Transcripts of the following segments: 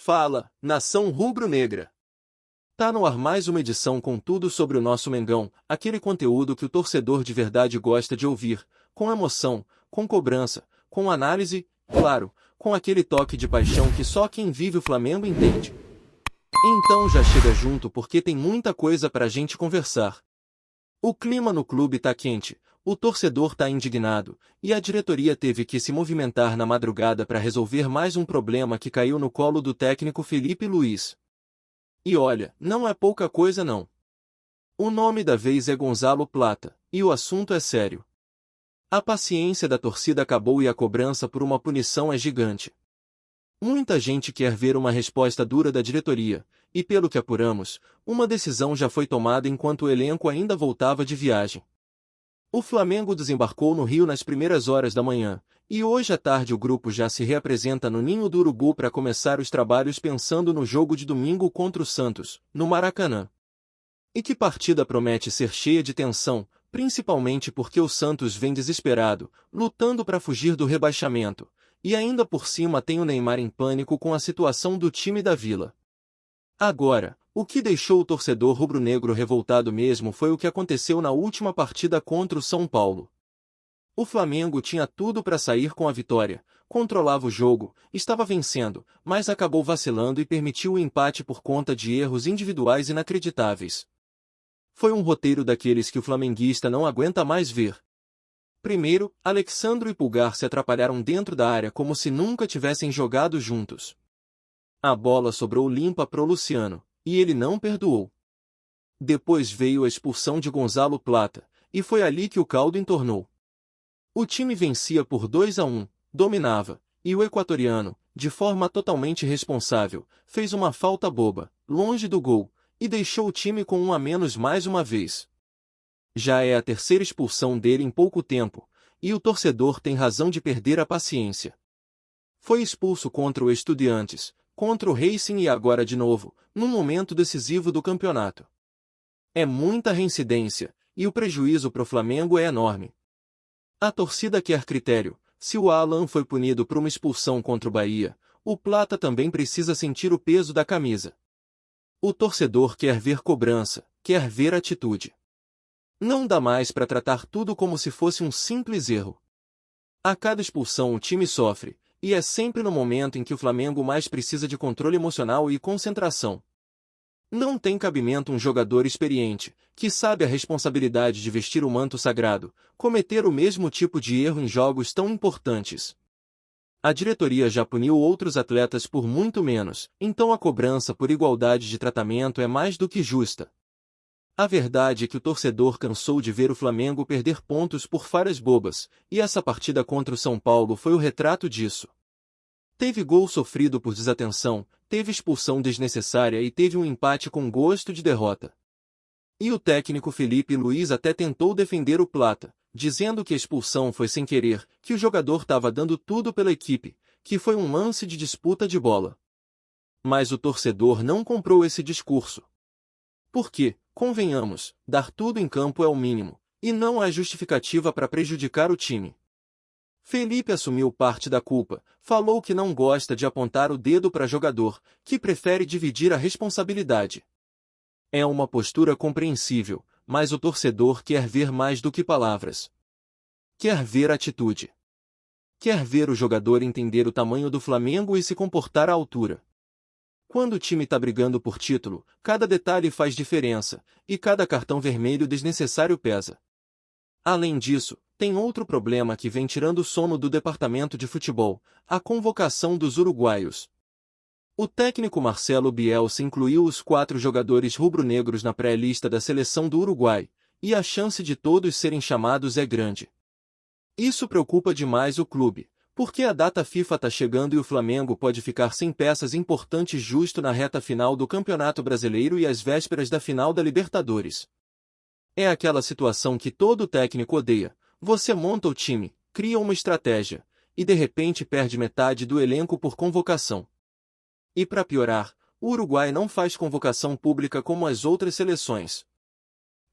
Fala, nação rubro-negra! Tá no ar mais uma edição com tudo sobre o nosso Mengão, aquele conteúdo que o torcedor de verdade gosta de ouvir, com emoção, com cobrança, com análise, claro, com aquele toque de paixão que só quem vive o Flamengo entende. Então já chega junto porque tem muita coisa pra gente conversar. O clima no clube tá quente, o torcedor tá indignado, e a diretoria teve que se movimentar na madrugada para resolver mais um problema que caiu no colo do técnico Felipe Luiz. E olha, não é pouca coisa não. O nome da vez é Gonzalo Plata, e o assunto é sério. A paciência da torcida acabou e a cobrança por uma punição é gigante. Muita gente quer ver uma resposta dura da diretoria, e pelo que apuramos, uma decisão já foi tomada enquanto o elenco ainda voltava de viagem. O Flamengo desembarcou no Rio nas primeiras horas da manhã, e hoje à tarde o grupo já se reapresenta no Ninho do Urubu para começar os trabalhos pensando no jogo de domingo contra o Santos, no Maracanã. E que partida promete ser cheia de tensão, principalmente porque o Santos vem desesperado, lutando para fugir do rebaixamento, e ainda por cima tem o Neymar em pânico com a situação do time da Vila. Agora, o que deixou o torcedor rubro-negro revoltado mesmo foi o que aconteceu na última partida contra o São Paulo. O Flamengo tinha tudo para sair com a vitória, controlava o jogo, estava vencendo, mas acabou vacilando e permitiu o empate por conta de erros individuais inacreditáveis. Foi um roteiro daqueles que o flamenguista não aguenta mais ver. Primeiro, Alexandro e Pulgar se atrapalharam dentro da área como se nunca tivessem jogado juntos. A bola sobrou limpa pro Luciano, e ele não perdoou. Depois veio a expulsão de Gonzalo Plata, e foi ali que o caldo entornou. O time vencia por 2-1, dominava, e o equatoriano, de forma totalmente irresponsável, fez uma falta boba, longe do gol, e deixou o time com 1 a menos mais uma vez. Já é a terceira expulsão dele em pouco tempo, e o torcedor tem razão de perder a paciência. Foi expulso contra o Estudiantes, contra o Racing e agora de novo, num momento decisivo do campeonato. É muita reincidência, e o prejuízo pro Flamengo é enorme. A torcida quer critério. Se o Alan foi punido por uma expulsão contra o Bahia, o Plata também precisa sentir o peso da camisa. O torcedor quer ver cobrança, quer ver atitude. Não dá mais para tratar tudo como se fosse um simples erro. A cada expulsão o time sofre, e é sempre no momento em que o Flamengo mais precisa de controle emocional e concentração. Não tem cabimento um jogador experiente, que sabe a responsabilidade de vestir o manto sagrado, cometer o mesmo tipo de erro em jogos tão importantes. A diretoria já puniu outros atletas por muito menos, então a cobrança por igualdade de tratamento é mais do que justa. A verdade é que o torcedor cansou de ver o Flamengo perder pontos por falhas bobas, e essa partida contra o São Paulo foi o retrato disso. Teve gol sofrido por desatenção, teve expulsão desnecessária e teve um empate com gosto de derrota. E o técnico Felipe Luiz até tentou defender o Plata, dizendo que a expulsão foi sem querer, que o jogador estava dando tudo pela equipe, que foi um lance de disputa de bola. Mas o torcedor não comprou esse discurso. Porque, convenhamos, dar tudo em campo é o mínimo, e não há justificativa para prejudicar o time. Felipe assumiu parte da culpa, falou que não gosta de apontar o dedo para jogador, que prefere dividir a responsabilidade. É uma postura compreensível, mas o torcedor quer ver mais do que palavras. Quer ver atitude. Quer ver o jogador entender o tamanho do Flamengo e se comportar à altura. Quando o time está brigando por título, cada detalhe faz diferença, e cada cartão vermelho desnecessário pesa. Além disso, tem outro problema que vem tirando o sono do departamento de futebol, a convocação dos uruguaios. O técnico Marcelo Bielsa incluiu os 4 jogadores rubro-negros na pré-lista da seleção do Uruguai, e a chance de todos serem chamados é grande. Isso preocupa demais o clube, porque a data FIFA está chegando e o Flamengo pode ficar sem peças importantes justo na reta final do Campeonato Brasileiro e às vésperas da final da Libertadores. É aquela situação que todo técnico odeia. Você monta o time, cria uma estratégia, e de repente perde metade do elenco por convocação. E para piorar, o Uruguai não faz convocação pública como as outras seleções.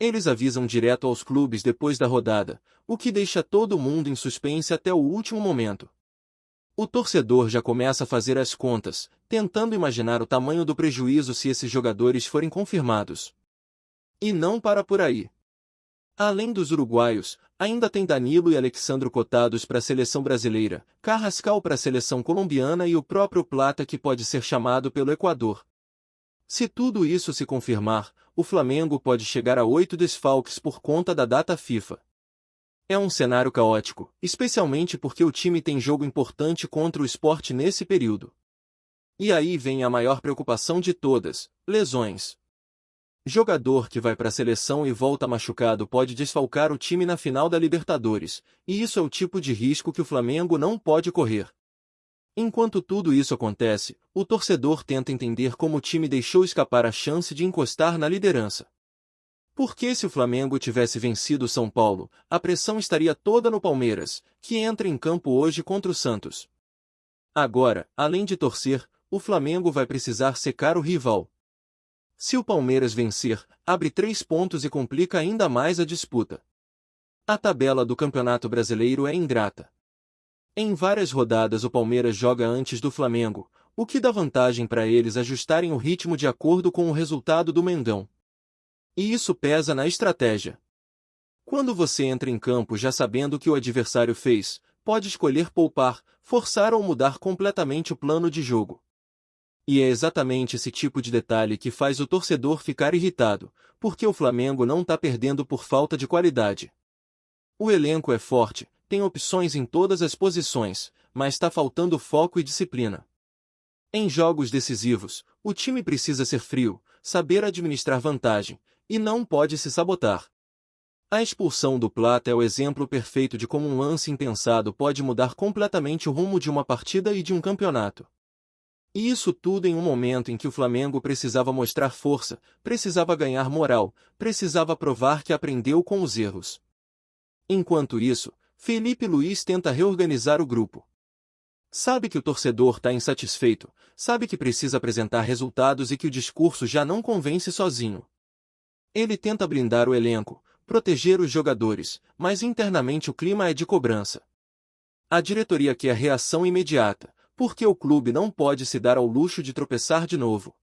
Eles avisam direto aos clubes depois da rodada, o que deixa todo mundo em suspense até o último momento. O torcedor já começa a fazer as contas, tentando imaginar o tamanho do prejuízo se esses jogadores forem confirmados. E não para por aí. Além dos uruguaios, ainda tem Danilo e Alexandro cotados para a seleção brasileira, Carrascal para a seleção colombiana e o próprio Plata que pode ser chamado pelo Equador. Se tudo isso se confirmar, o Flamengo pode chegar a 8 desfalques por conta da data FIFA. É um cenário caótico, especialmente porque o time tem jogo importante contra o Sport nesse período. E aí vem a maior preocupação de todas: lesões. Jogador que vai para a seleção e volta machucado pode desfalcar o time na final da Libertadores, e isso é o tipo de risco que o Flamengo não pode correr. Enquanto tudo isso acontece, o torcedor tenta entender como o time deixou escapar a chance de encostar na liderança. Porque se o Flamengo tivesse vencido o São Paulo, a pressão estaria toda no Palmeiras, que entra em campo hoje contra o Santos. Agora, além de torcer, o Flamengo vai precisar secar o rival. Se o Palmeiras vencer, abre 3 pontos e complica ainda mais a disputa. A tabela do Campeonato Brasileiro é ingrata. Em várias rodadas o Palmeiras joga antes do Flamengo, o que dá vantagem para eles ajustarem o ritmo de acordo com o resultado do Mengão. E isso pesa na estratégia. Quando você entra em campo já sabendo o que o adversário fez, pode escolher poupar, forçar ou mudar completamente o plano de jogo. E é exatamente esse tipo de detalhe que faz o torcedor ficar irritado, porque o Flamengo não está perdendo por falta de qualidade. O elenco é forte, tem opções em todas as posições, mas está faltando foco e disciplina. Em jogos decisivos, o time precisa ser frio, saber administrar vantagem, e não pode se sabotar. A expulsão do Plata é o exemplo perfeito de como um lance impensado pode mudar completamente o rumo de uma partida e de um campeonato. E isso tudo em um momento em que o Flamengo precisava mostrar força, precisava ganhar moral, precisava provar que aprendeu com os erros. Enquanto isso, Felipe Luís tenta reorganizar o grupo. Sabe que o torcedor está insatisfeito, sabe que precisa apresentar resultados e que o discurso já não convence sozinho. Ele tenta blindar o elenco, proteger os jogadores, mas internamente o clima é de cobrança. A diretoria quer reação imediata, porque o clube não pode se dar ao luxo de tropeçar de novo.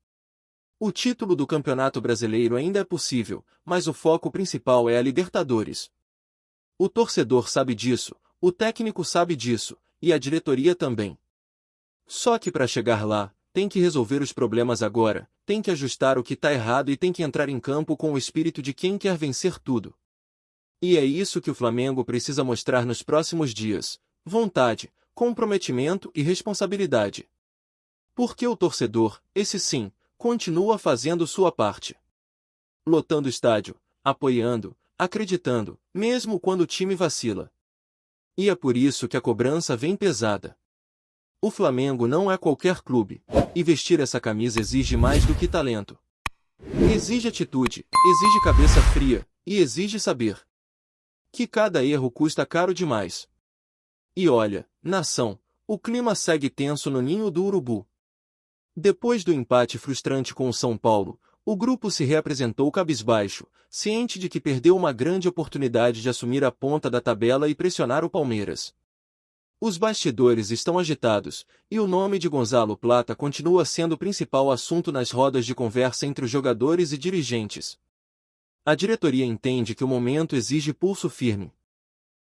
O título do Campeonato Brasileiro ainda é possível, mas o foco principal é a Libertadores. O torcedor sabe disso, o técnico sabe disso, e a diretoria também. Só que para chegar lá, tem que resolver os problemas agora, tem que ajustar o que está errado e tem que entrar em campo com o espírito de quem quer vencer tudo. E é isso que o Flamengo precisa mostrar nos próximos dias: vontade, comprometimento e responsabilidade. Porque o torcedor, esse sim, continua fazendo sua parte. Lotando o estádio, apoiando, acreditando, mesmo quando o time vacila. E é por isso que a cobrança vem pesada. O Flamengo não é qualquer clube, e vestir essa camisa exige mais do que talento. Exige atitude, exige cabeça fria, e exige saber que cada erro custa caro demais. E olha, nação, o clima segue tenso no ninho do Urubu. Depois do empate frustrante com o São Paulo, o grupo se reapresentou cabisbaixo, ciente de que perdeu uma grande oportunidade de assumir a ponta da tabela e pressionar o Palmeiras. Os bastidores estão agitados, e o nome de Gonzalo Plata continua sendo o principal assunto nas rodas de conversa entre os jogadores e dirigentes. A diretoria entende que o momento exige pulso firme.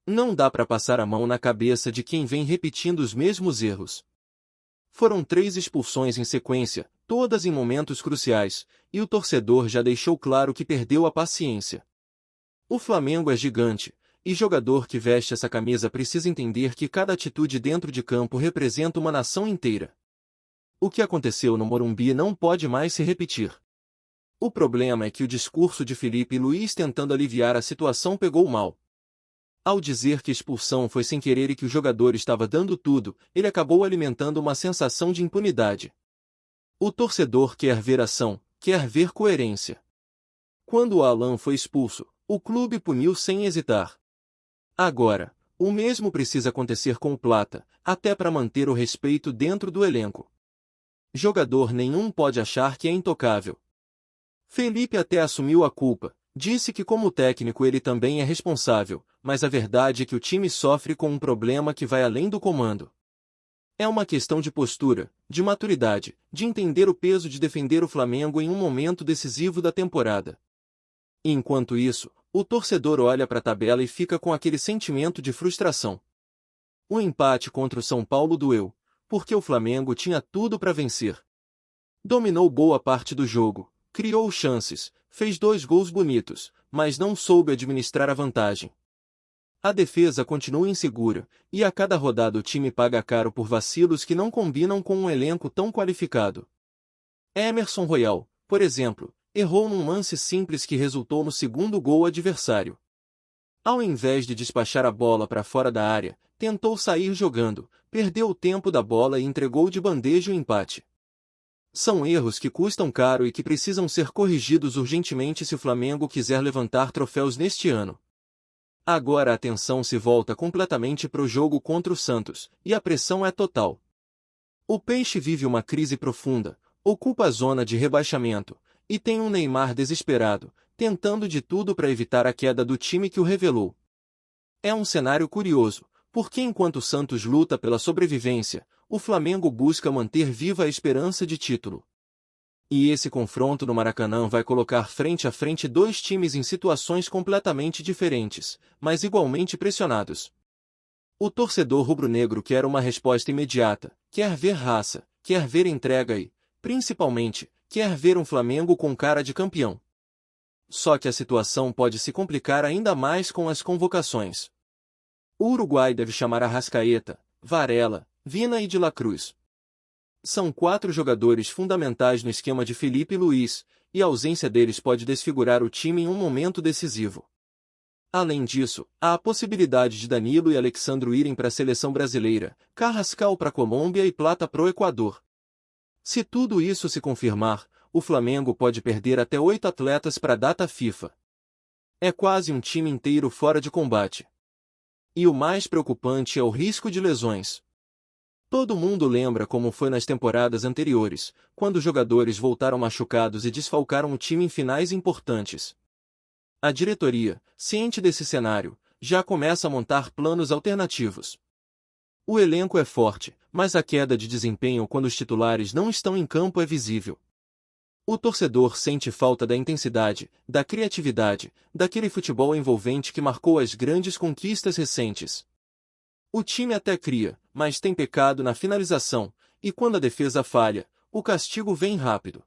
Não dá para passar a mão na cabeça de quem vem repetindo os mesmos erros. Foram 3 expulsões em sequência, todas em momentos cruciais, e o torcedor já deixou claro que perdeu a paciência. O Flamengo é gigante, e jogador que veste essa camisa precisa entender que cada atitude dentro de campo representa uma nação inteira. O que aconteceu no Morumbi não pode mais se repetir. O problema é que o discurso de Felipe Luís tentando aliviar a situação pegou mal. Ao dizer que a expulsão foi sem querer e que o jogador estava dando tudo, ele acabou alimentando uma sensação de impunidade. O torcedor quer ver ação, quer ver coerência. Quando o Alan foi expulso, o clube puniu sem hesitar. Agora, o mesmo precisa acontecer com o Plata, até para manter o respeito dentro do elenco. Jogador nenhum pode achar que é intocável. Felipe até assumiu a culpa, disse que como técnico ele também é responsável, mas a verdade é que o time sofre com um problema que vai além do comando. É uma questão de postura, de maturidade, de entender o peso de defender o Flamengo em um momento decisivo da temporada. E enquanto isso, o torcedor olha para a tabela e fica com aquele sentimento de frustração. O empate contra o São Paulo doeu, porque o Flamengo tinha tudo para vencer. Dominou boa parte do jogo, criou chances, fez 2 gols bonitos, mas não soube administrar a vantagem. A defesa continua insegura, e a cada rodada o time paga caro por vacilos que não combinam com um elenco tão qualificado. Emerson Royal, por exemplo, errou num lance simples que resultou no segundo gol adversário. Ao invés de despachar a bola para fora da área, tentou sair jogando, perdeu o tempo da bola e entregou de bandeja o empate. São erros que custam caro e que precisam ser corrigidos urgentemente se o Flamengo quiser levantar troféus neste ano. Agora a atenção se volta completamente para o jogo contra o Santos, e a pressão é total. O Peixe vive uma crise profunda, ocupa a zona de rebaixamento, e tem um Neymar desesperado, tentando de tudo para evitar a queda do time que o revelou. É um cenário curioso, porque enquanto o Santos luta pela sobrevivência, o Flamengo busca manter viva a esperança de título. E esse confronto no Maracanã vai colocar frente a frente 2 times em situações completamente diferentes, mas igualmente pressionados. O torcedor rubro-negro quer uma resposta imediata, quer ver raça, quer ver entrega e, principalmente, quer ver um Flamengo com cara de campeão. Só que a situação pode se complicar ainda mais com as convocações. O Uruguai deve chamar Arrascaeta, Varela, Vina e De La Cruz. São 4 jogadores fundamentais no esquema de Felipe Luís, e a ausência deles pode desfigurar o time em um momento decisivo. Além disso, há a possibilidade de Danilo e Alexandro irem para a seleção brasileira, Carrascal para a Colômbia e Plata para o Equador. Se tudo isso se confirmar, o Flamengo pode perder até 8 atletas para a data FIFA. É quase um time inteiro fora de combate. E o mais preocupante é o risco de lesões. Todo mundo lembra como foi nas temporadas anteriores, quando os jogadores voltaram machucados e desfalcaram o time em finais importantes. A diretoria, ciente desse cenário, já começa a montar planos alternativos. O elenco é forte, mas a queda de desempenho quando os titulares não estão em campo é visível. O torcedor sente falta da intensidade, da criatividade, daquele futebol envolvente que marcou as grandes conquistas recentes. O time até cria, mas tem pecado na finalização, e quando a defesa falha, o castigo vem rápido.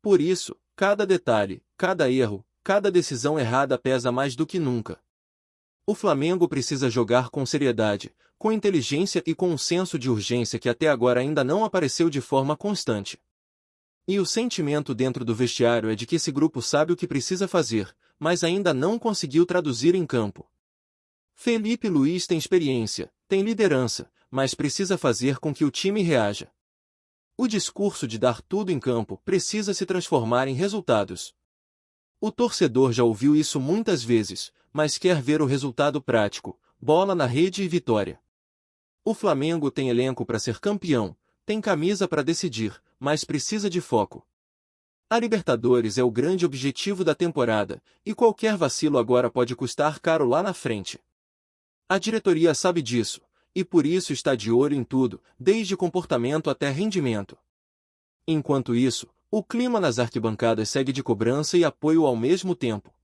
Por isso, cada detalhe, cada erro, cada decisão errada pesa mais do que nunca. O Flamengo precisa jogar com seriedade, com inteligência e com um senso de urgência que até agora ainda não apareceu de forma constante. E o sentimento dentro do vestiário é de que esse grupo sabe o que precisa fazer, mas ainda não conseguiu traduzir em campo. Felipe Luís tem experiência, tem liderança, mas precisa fazer com que o time reaja. O discurso de dar tudo em campo precisa se transformar em resultados. O torcedor já ouviu isso muitas vezes, mas quer ver o resultado prático, bola na rede e vitória. O Flamengo tem elenco para ser campeão, tem camisa para decidir, mas precisa de foco. A Libertadores é o grande objetivo da temporada, e qualquer vacilo agora pode custar caro lá na frente. A diretoria sabe disso, e por isso está de olho em tudo, desde comportamento até rendimento. Enquanto isso, o clima nas arquibancadas segue de cobrança e apoio ao mesmo tempo.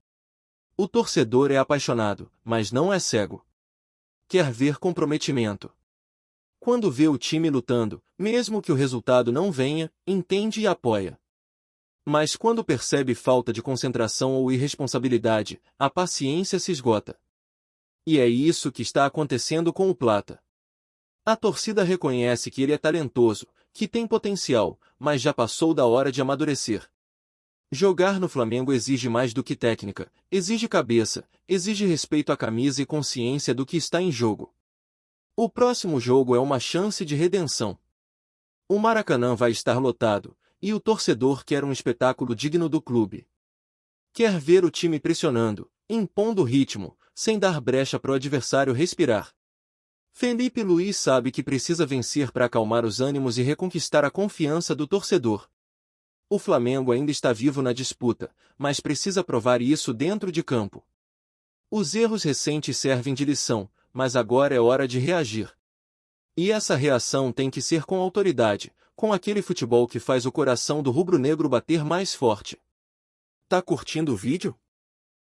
O torcedor é apaixonado, mas não é cego. Quer ver comprometimento. Quando vê o time lutando, mesmo que o resultado não venha, entende e apoia. Mas quando percebe falta de concentração ou irresponsabilidade, a paciência se esgota. E é isso que está acontecendo com o Plata. A torcida reconhece que ele é talentoso, que tem potencial, mas já passou da hora de amadurecer. Jogar no Flamengo exige mais do que técnica, exige cabeça, exige respeito à camisa e consciência do que está em jogo. O próximo jogo é uma chance de redenção. O Maracanã vai estar lotado, e o torcedor quer um espetáculo digno do clube. Quer ver o time pressionando, impondo ritmo, sem dar brecha para o adversário respirar. Felipe Luís sabe que precisa vencer para acalmar os ânimos e reconquistar a confiança do torcedor. O Flamengo ainda está vivo na disputa, mas precisa provar isso dentro de campo. Os erros recentes servem de lição, mas agora é hora de reagir. E essa reação tem que ser com autoridade, com aquele futebol que faz o coração do rubro-negro bater mais forte. Tá curtindo o vídeo?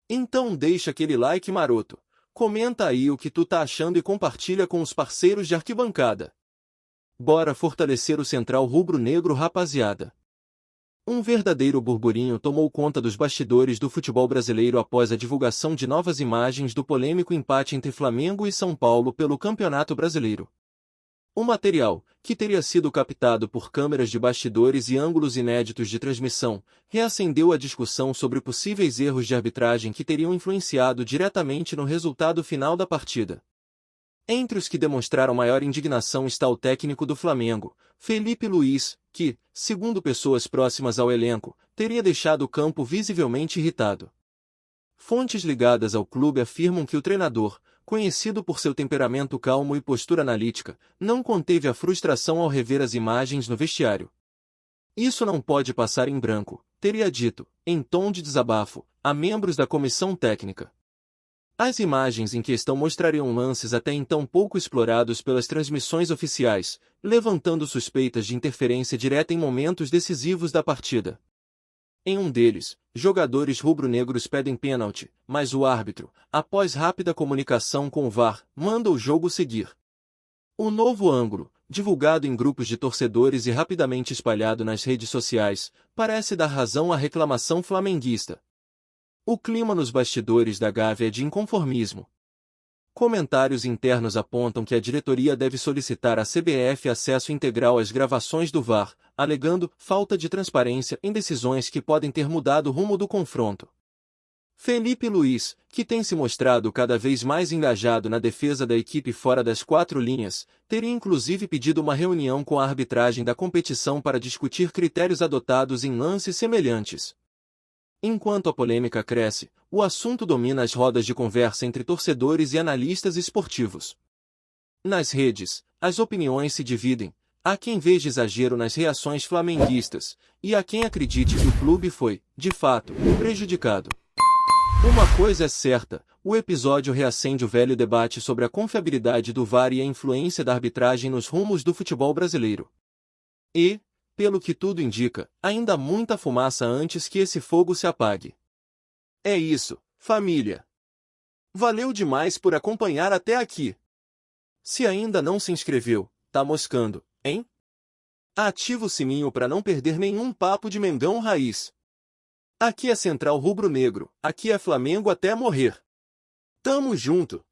Então deixa aquele like maroto, comenta aí o que tu tá achando e compartilha com os parceiros de arquibancada. Bora fortalecer o central rubro-negro, rapaziada. Um verdadeiro burburinho tomou conta dos bastidores do futebol brasileiro após a divulgação de novas imagens do polêmico empate entre Flamengo e São Paulo pelo Campeonato Brasileiro. O material, que teria sido captado por câmeras de bastidores e ângulos inéditos de transmissão, reacendeu a discussão sobre possíveis erros de arbitragem que teriam influenciado diretamente no resultado final da partida. Entre os que demonstraram maior indignação está o técnico do Flamengo, Felipe Luiz, que, segundo pessoas próximas ao elenco, teria deixado o campo visivelmente irritado. Fontes ligadas ao clube afirmam que o treinador, conhecido por seu temperamento calmo e postura analítica, não conteve a frustração ao rever as imagens no vestiário. Isso não pode passar em branco, teria dito, em tom de desabafo, a membros da comissão técnica. As imagens em questão mostrariam lances até então pouco explorados pelas transmissões oficiais, levantando suspeitas de interferência direta em momentos decisivos da partida. Em um deles, jogadores rubro-negros pedem pênalti, mas o árbitro, após rápida comunicação com o VAR, manda o jogo seguir. O novo ângulo, divulgado em grupos de torcedores e rapidamente espalhado nas redes sociais, parece dar razão à reclamação flamenguista. O clima nos bastidores da Gávea é de inconformismo. Comentários internos apontam que a diretoria deve solicitar à CBF acesso integral às gravações do VAR, alegando falta de transparência em decisões que podem ter mudado o rumo do confronto. Felipe Luiz, que tem se mostrado cada vez mais engajado na defesa da equipe fora das quatro linhas, teria inclusive pedido uma reunião com a arbitragem da competição para discutir critérios adotados em lances semelhantes. Enquanto a polêmica cresce, o assunto domina as rodas de conversa entre torcedores e analistas esportivos. Nas redes, as opiniões se dividem. Há quem veja exagero nas reações flamenguistas, e há quem acredite que o clube foi, de fato, prejudicado. Uma coisa é certa, o episódio reacende o velho debate sobre a confiabilidade do VAR e a influência da arbitragem nos rumos do futebol brasileiro. E, pelo que tudo indica, ainda há muita fumaça antes que esse fogo se apague. É isso, família. Valeu demais por acompanhar até aqui. Se ainda não se inscreveu, tá moscando, hein? Ativa o sininho para não perder nenhum papo de Mengão Raiz. Aqui é Central Rubro Negro, aqui é Flamengo até morrer. Tamo junto!